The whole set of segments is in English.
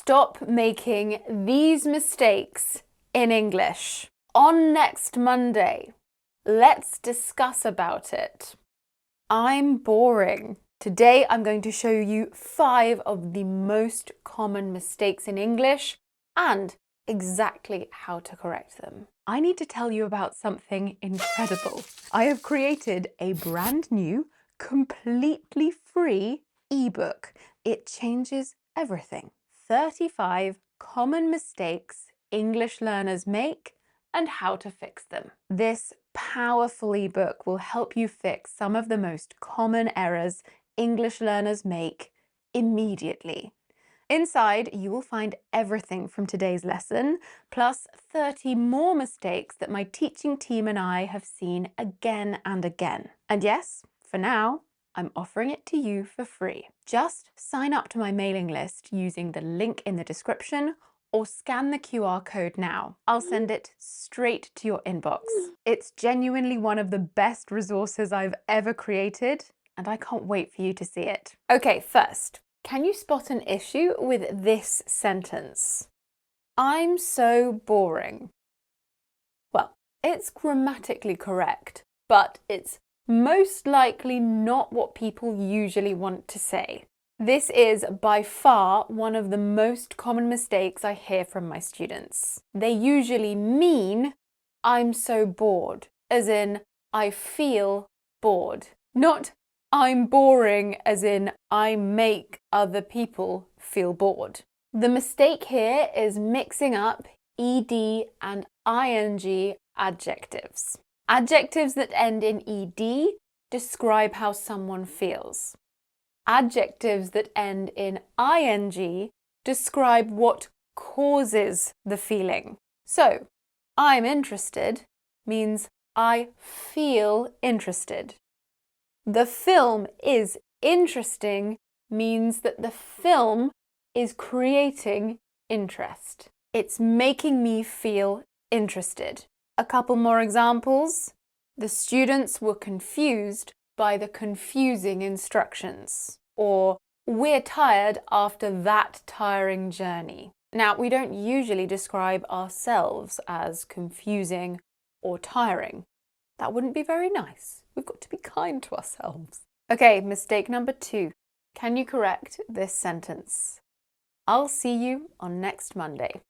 Stop making these mistakes in English. On next Monday, let's discuss about it. I'm boring. Today I'm going to show you 5 of the most common mistakes in English and exactly how to correct them. I need to tell you about something incredible. I have created a brand new, completely free ebook. It changes everything. 35 common mistakes English learners make and how to fix them. This powerful ebook will help you fix some of the most common errors English learners make immediately. Inside, you will find everything from today's lesson, plus 30 more mistakes that my teaching team and I have seen again and again. And yes, for now, I'm offering it to you for free. Just sign up to my mailing list using the link in the description or scan the QR code now. I'll send it straight to your inbox. It's genuinely one of the best resources I've ever created, and I can't wait for you to see it. Okay, first, can you spot an issue with this sentence? I'm so boring. Well, it's grammatically correct, but it's most likely not what people usually want to say. This is by far one of the most common mistakes I hear from my students. They usually mean, I'm so bored, as in, I feel bored. Not, I'm boring, as in, I make other people feel bored. The mistake here is mixing up ed and ing adjectives. Adjectives that end in ed describe how someone feels. Adjectives that end in ing describe what causes the feeling. So, I'm interested means I feel interested. The film is interesting means that the film is creating interest. It's making me feel interested. A couple more examples. The students were confused by the confusing instructions. Or, we're tired after that tiring journey. Now, we don't usually describe ourselves as confusing or tiring. That wouldn't be very nice. We've got to be kind to ourselves. Okay, mistake number 2. Can you correct this sentence? I'll see you on next Monday.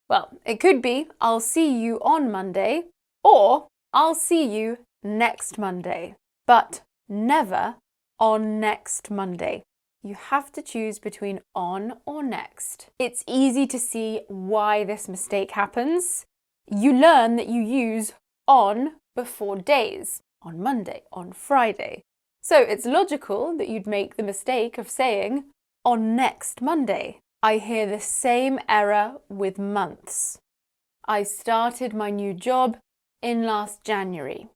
Well, it could be I'll see you on Monday or I'll see you next Monday, but never on next Monday. You have to choose between on or next. It's easy to see why this mistake happens. You learn that you use on before days, on Monday, on Friday. So it's logical that you'd make the mistake of saying on next Monday. I hear the same error with months. I started my new job in last January.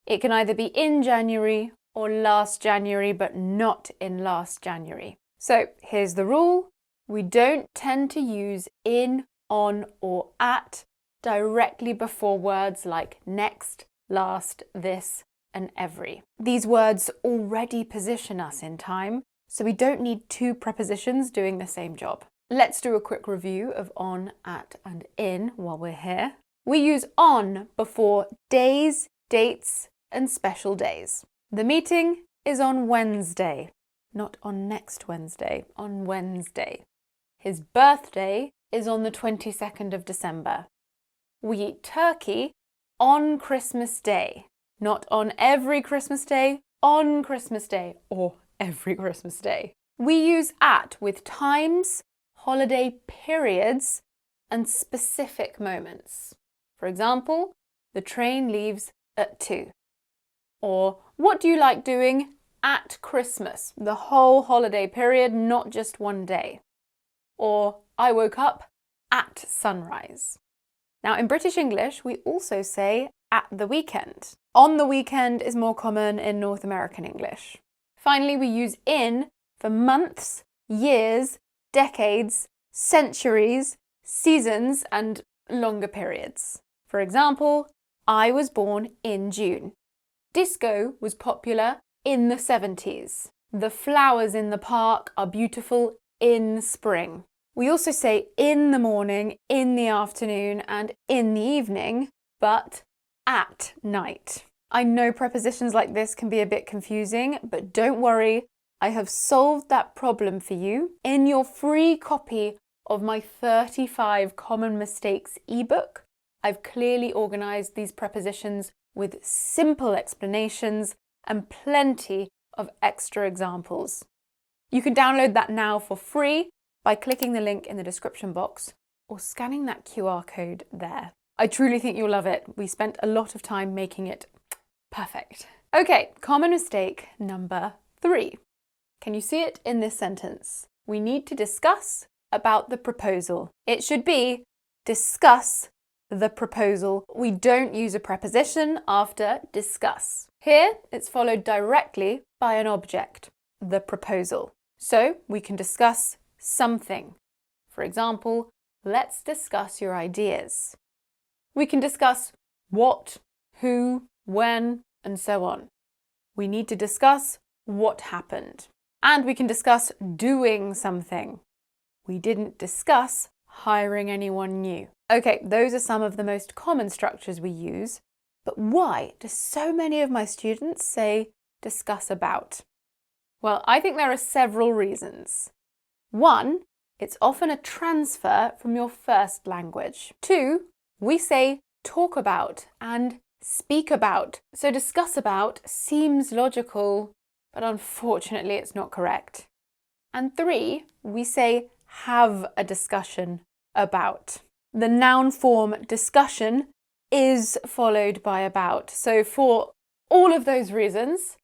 It can either be in January or last January, but not in last January. So here's the rule. We don't tend to use in, on, or at directly before words like next, last, this, and every. These words already position us in time, so we don't need 2 prepositions doing the same job. Let's do a quick review of on, at, and in while we're here. We use on before days, dates, and special days. The meeting is on Wednesday, not on next Wednesday, on Wednesday. His birthday is on the 22nd of December. We eat turkey on Christmas Day, not on every Christmas Day, on Christmas Day, or every Christmas Day. We use at with times, holiday periods, and specific moments. For example, the train leaves at 2. Or, what do you like doing at Christmas? The whole holiday period, not just one day. Or, I woke up at sunrise. Now, in British English, we also say at the weekend. On the weekend is more common in North American English. Finally, we use in for months, years, decades, centuries, seasons, and longer periods. For example, I was born in June. Disco was popular in the 70s. The flowers in the park are beautiful in spring. We also say in the morning, in the afternoon, and in the evening, but at night. I know prepositions like this can be a bit confusing, but don't worry, I have solved that problem for you in your free copy of my 35 Common Mistakes ebook. I've clearly organised these prepositions with simple explanations and plenty of extra examples. You can download that now for free by clicking the link in the description box or scanning that QR code there. I truly think you'll love it. We spent a lot of time making it perfect. Okay, common mistake number 3. Can you see it in this sentence? We need to discuss about the proposal. It should be discuss the proposal. We don't use a preposition after discuss. Here, it's followed directly by an object, the proposal. So we can discuss something. For example, let's discuss your ideas. We can discuss what, who, when, and so on. We need to discuss what happened. And we can discuss doing something. We didn't discuss hiring anyone new. Okay, those are some of the most common structures we use, but why do so many of my students say discuss about? Well, I think there are several reasons. 1, it's often a transfer from your first language. 2, we say talk about and speak about. So discuss about seems logical, but unfortunately it's not correct. And 3, we say have a discussion about. The noun form discussion is followed by about. So for all of those reasons,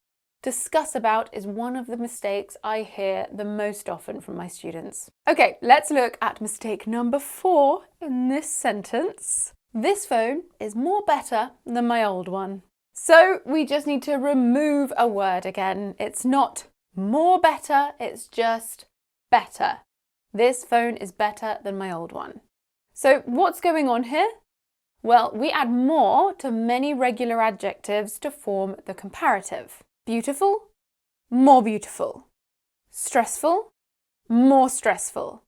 discuss about is one of the mistakes I hear the most often from my students. Okay, let's look at mistake number 4 in this sentence. This phone is more better than my old one. So we just need to remove a word again. It's not more better, it's just better. This phone is better than my old one. So what's going on here? Well, we add more to many regular adjectives to form the comparative. Beautiful, more beautiful. Stressful, more stressful.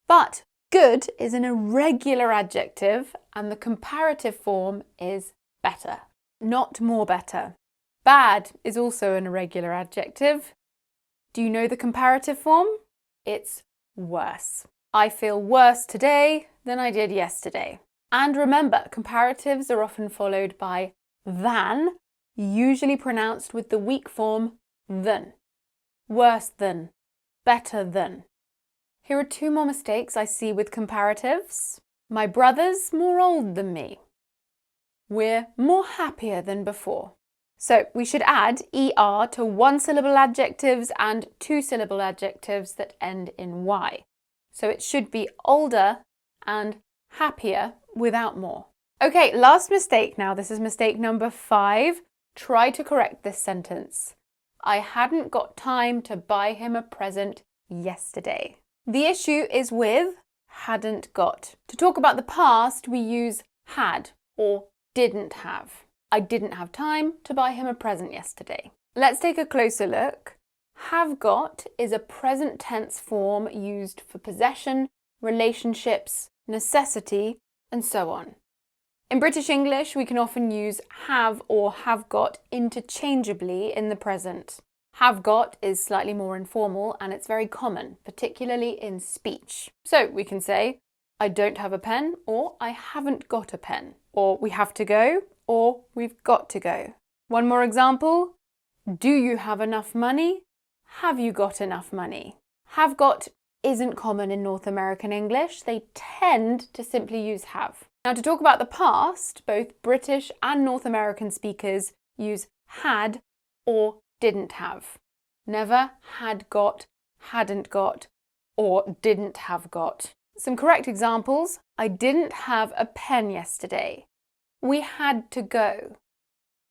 But good is an irregular adjective and the comparative form is better, not more better. Bad is also an irregular adjective. Do you know the comparative form? It's worse. I feel worse today than I did yesterday. And remember, comparatives are often followed by than, usually pronounced with the weak form than. Worse than, better than. Here are 2 more mistakes I see with comparatives. My brother's more old than me. We're more happier than before. So we should add er to 1-syllable adjectives and 2-syllable adjectives that end in y. So it should be older and happier without more. Okay, last mistake now. This is mistake number 5. Try to correct this sentence. I hadn't got time to buy him a present yesterday. The issue is with hadn't got. To talk about the past, we use had or didn't have. I didn't have time to buy him a present yesterday. Let's take a closer look. Have got is a present tense form used for possession, relationships, necessity, and so on. In British English, we can often use have or have got interchangeably in the present. Have got is slightly more informal and it's very common, particularly in speech. So we can say, I don't have a pen, or I haven't got a pen, or we have to go, or we've got to go. One more example. Do you have enough money? Have you got enough money? Have got isn't common in North American English. They tend to simply use have. Now, to talk about the past, both British and North American speakers use had or didn't have. Never had got, hadn't got, or didn't have got. Some correct examples. I didn't have a pen yesterday. We had to go.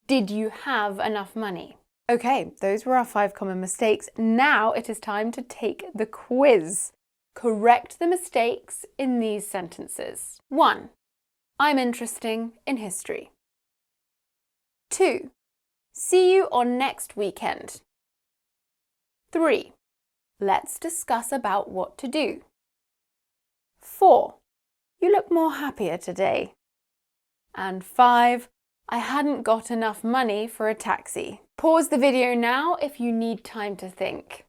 Did you have enough money? Okay, those were our 5 common mistakes. Now it is time to take the quiz. Correct the mistakes in these sentences. 1. I'm interesting in history. 2. See you on next weekend. 3. Let's discuss about what to do. 4, you look more happier today. And 5, I hadn't got enough money for a taxi. Pause the video now if you need time to think.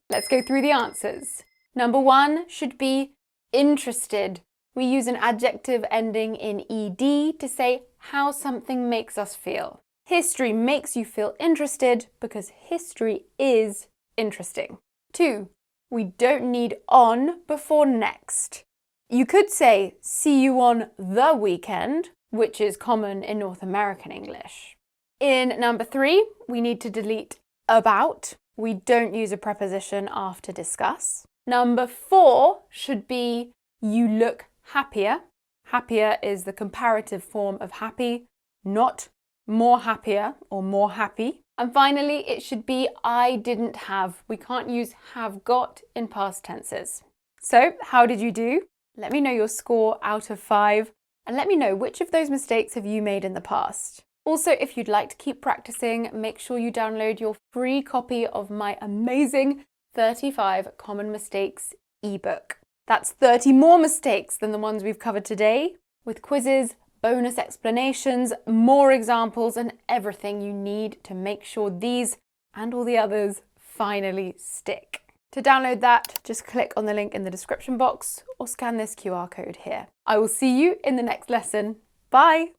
Let's go through the answers. Number 1 should be interested. We use an adjective ending in ed to say how something makes us feel. History makes you feel interested because history is interesting. 2, we don't need on before next. You could say, see you on the weekend, which is common in North American English. In number 3, we need to delete about. We don't use a preposition after discuss. Number 4 should be, you look happier. Happier is the comparative form of happy, not more happier or more happy. And finally, it should be, I didn't have. We can't use have got in past tenses. So, how did you do? Let me know your score out of 5 and let me know which of those mistakes have you made in the past. Also, if you'd like to keep practicing, make sure you download your free copy of my amazing 35 Common Mistakes ebook. That's 30 more mistakes than the ones we've covered today, with quizzes, bonus explanations, more examples, and everything you need to make sure these and all the others finally stick. To download that, just click on the link in the description box or scan this QR code here. I will see you in the next lesson. Bye!